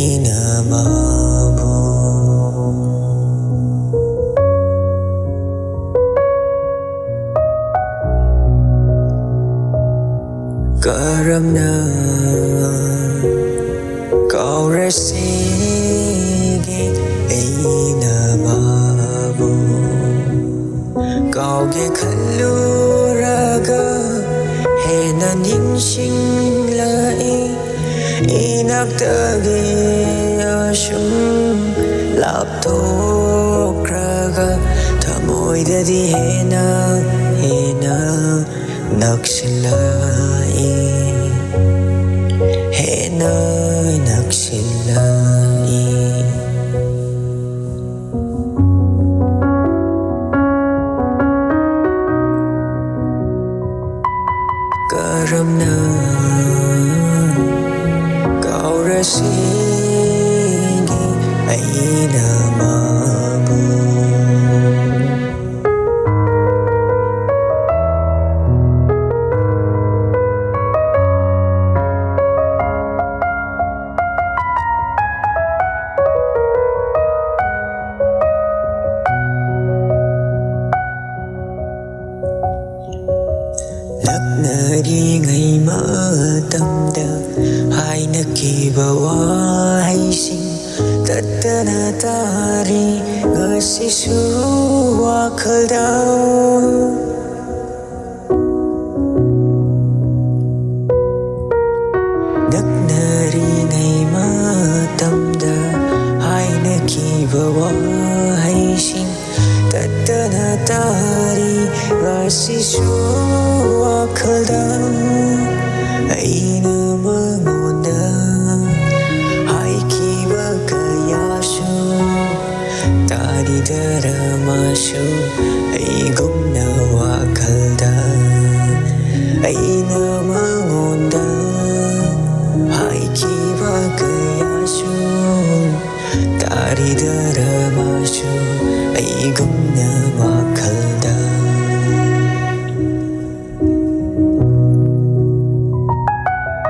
أين مابو كرمنا كورسيجي أين مابو كوجي كلورغا هنا نينشين لاي inagtagi asum laptokraga tamoydadi hena naksilai hena naksilai karamna Sige aina mabu Nari ngày mơ tâm đau hai na kiba hay sinh tatana tari ngasi su wakal daw nari ngay matamda hai na kiba hay sinh tatana tari ngasi su wakal daw ay na mangunda hai kiba kayasu tadi daramasu ay gumna wakalda ay na mangunda hai kiba kayasu tadi daramasu ay gumna wakalda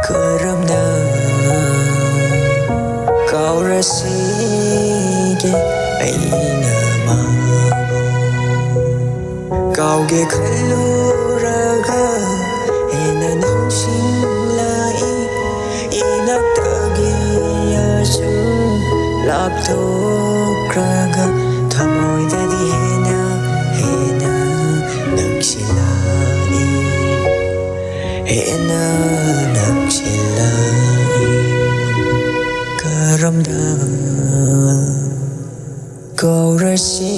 karamna kaurasige aina mabu kauge kalluraga hena nangsinlai inagtagi asu laptokraga tamoydadi hena naksilai hena naksilai karamda kaurasi